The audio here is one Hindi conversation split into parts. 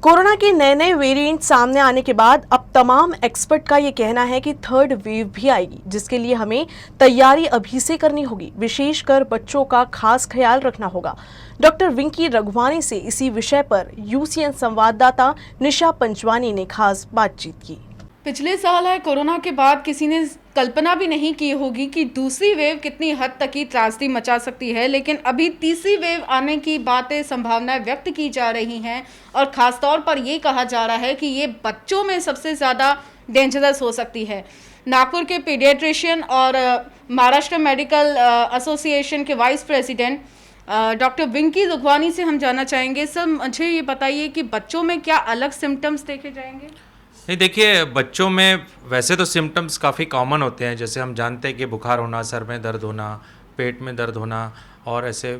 कोरोना के नए नए वेरिएंट सामने आने के बाद अब तमाम एक्सपर्ट का ये कहना है कि थर्ड वेव भी आएगी, जिसके लिए हमें तैयारी अभी से करनी होगी। विशेषकर बच्चों का खास ख्याल रखना होगा। डॉक्टर विंकी रघवानी से इसी विषय पर यूसीएन संवाददाता निशा पंचवानी ने खास बातचीत की। पिछले साल है कोरोना के बाद किसी ने कल्पना भी नहीं की होगी कि दूसरी वेव कितनी हद तक की त्रासदी मचा सकती है, लेकिन अभी तीसरी वेव आने की बातें संभावनाएं व्यक्त की जा रही हैं और ख़ास तौर पर ये कहा जा रहा है कि ये बच्चों में सबसे ज़्यादा डेंजरस हो सकती है। नागपुर के पीडियाट्रिशियन और महाराष्ट्र मेडिकल एसोसिएशन के vice president doctor Vinky Raghwani से हम जानना चाहेंगे। सर, मुझे ये बताइए कि बच्चों में क्या अलग सिम्टम्स देखे जाएंगे? नहीं, देखिए, बच्चों में वैसे तो सिम्टम्स काफ़ी कॉमन होते हैं। जैसे हम जानते हैं कि बुखार होना, सर में दर्द होना, पेट में दर्द होना और ऐसे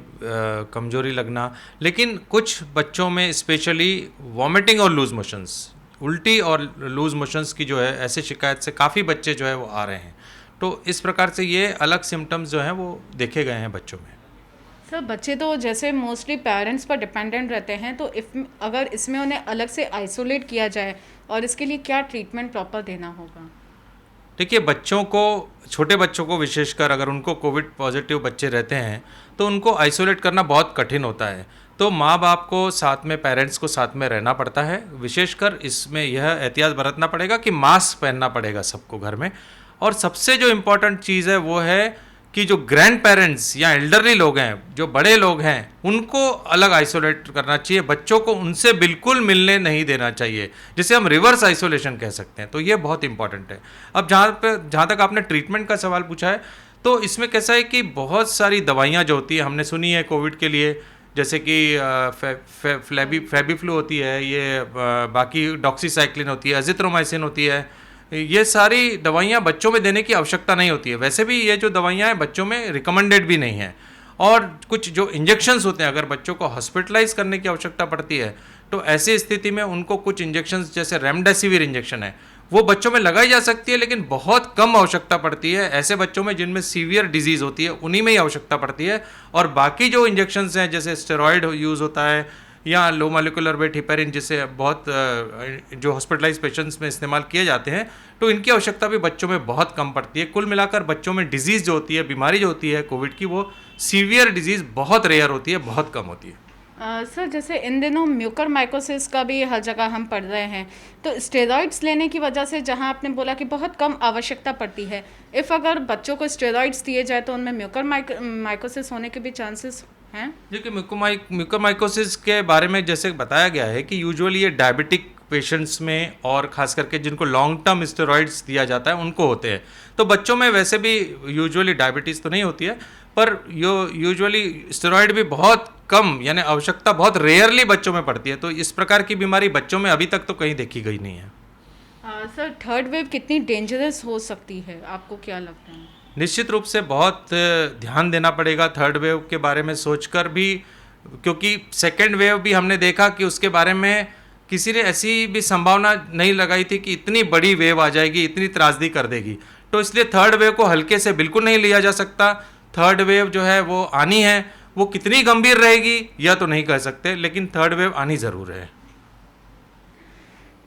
कमजोरी लगना। लेकिन कुछ बच्चों में स्पेशली वॉमिटिंग और लूज मोशंस, उल्टी और लूज मोशंस की जो है ऐसे शिकायत से काफ़ी बच्चे जो है वो आ रहे हैं। तो इस प्रकार से ये अलग सिम्टम्स जो हैं वो देखे गए हैं बच्चों में। सर, बच्चे तो जैसे मोस्टली पेरेंट्स पर डिपेंडेंट रहते हैं, तो अगर इसमें उन्हें अलग से आइसोलेट किया जाए और इसके लिए क्या ट्रीटमेंट प्रॉपर देना होगा? देखिए, बच्चों को, छोटे बच्चों को विशेषकर अगर उनको कोविड पॉजिटिव बच्चे रहते हैं तो उनको आइसोलेट करना बहुत कठिन होता है। तो माँ बाप को साथ में, पेरेंट्स को साथ में रहना पड़ता है। विशेषकर इसमें यह एहतियात बरतना पड़ेगा कि मास्क पहनना पड़ेगा सबको घर में। और सबसे जो इम्पोर्टेंट चीज़ है वो है कि जो ग्रैंड पेरेंट्स या एल्डरली लोग हैं, जो बड़े लोग हैं, उनको अलग आइसोलेट करना चाहिए। बच्चों को उनसे बिल्कुल मिलने नहीं देना चाहिए, जिसे हम रिवर्स आइसोलेशन कह सकते हैं। तो ये बहुत इंपॉर्टेंट है। अब जहाँ तक आपने ट्रीटमेंट का सवाल पूछा है, तो इसमें कैसा है कि बहुत सारी दवाइयाँ जो होती हैं, हमने सुनी है कोविड के लिए, जैसे कि फेबिफ्लू होती है, ये बाकी डॉक्सीसाइक्लिन होती है, अजिथ्रोमाइसिन होती है। ये सारी दवाइयाँ बच्चों में देने की आवश्यकता नहीं होती है। वैसे भी ये जो दवाइयाँ हैं बच्चों में रिकमेंडेड भी नहीं है। और कुछ जो इंजेक्शंस होते हैं, अगर बच्चों को हॉस्पिटलाइज करने की आवश्यकता पड़ती है तो ऐसी स्थिति में उनको कुछ इंजेक्शंस, जैसे रेमडेसिविर इंजेक्शन है, वो बच्चों में लगाई जा सकती है, लेकिन बहुत कम आवश्यकता पड़ती है। ऐसे बच्चों में जिनमें सीवियर डिजीज़ होती है उन्हीं में ही आवश्यकता पड़ती है। और बाकी जो इंजेक्शंस हैं, जैसे स्टेरॉयड यूज़ होता है या लो मोलिकुलर वेट हिपेरिन, जिसे बहुत जो हॉस्पिटलाइज पेशेंट्स में इस्तेमाल किए जाते हैं, तो इनकी आवश्यकता भी बच्चों में बहुत कम पड़ती है। कुल मिलाकर बच्चों में डिजीज़ जो होती है, बीमारी जो होती है कोविड की, वो सीवियर डिजीज़ बहुत रेयर होती है, बहुत कम होती है। सर, जैसे इन दिनों म्यूकरमाइकोसिस का भी हर जगह हम पढ़ रहे हैं, तो स्टेरॉइड्स लेने की वजह से, जहां आपने बोला कि बहुत कम आवश्यकता पड़ती है, अगर बच्चों को स्टेरॉइड्स दिए जाए तो उनमें म्यूकरमाइकोसिस होने के भी चांसेस हैं? देखिए, म्यूकरमाइकोसिस के बारे में जैसे बताया गया है कि यूजुअली ये डायबिटिक पेशेंट्स में और ख़ास करके जिनको लॉन्ग टर्म स्टेरॉइड्स दिया जाता है उनको होते हैं। तो बच्चों में वैसे भी यूजुअली डायबिटीज़ तो नहीं होती है, पर यूजुअली स्टेरॉइड भी बहुत कम, यानी आवश्यकता बहुत रेयरली बच्चों में पड़ती है। तो इस प्रकार की बीमारी बच्चों में अभी तक तो कहीं देखी गई नहीं है। सर, थर्ड वेव कितनी डेंजरस हो सकती है, आपको क्या लगता है? निश्चित रूप से बहुत ध्यान देना पड़ेगा थर्ड वेव के बारे में सोचकर भी, क्योंकि सेकेंड वेव भी हमने देखा कि उसके बारे में किसी ने ऐसी भी संभावना नहीं लगाई थी कि इतनी बड़ी वेव आ जाएगी, इतनी त्रासदी कर देगी। तो इसलिए थर्ड वेव को हल्के से बिल्कुल नहीं लिया जा सकता। थर्ड वेव जो है वो आनी है, वो कितनी गंभीर रहेगी यह तो नहीं कह सकते, लेकिन थर्ड वेव आनी ज़रूर है।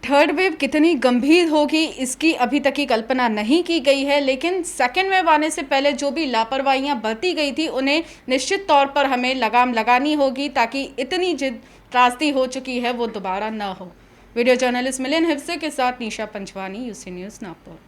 थर्ड वेव कितनी गंभीर होगी इसकी अभी तक की कल्पना नहीं की गई है, लेकिन सेकेंड वेव आने से पहले जो भी लापरवाहियां बरती गई थी उन्हें निश्चित तौर पर हमें लगाम लगानी होगी, ताकि इतनी जिद त्रासदी हो चुकी है वो दोबारा ना हो। वीडियो जर्नलिस्ट मिलिंद हिफ्से के साथ निशा पंचवानी, यूसी न्यूज़, नागपुर।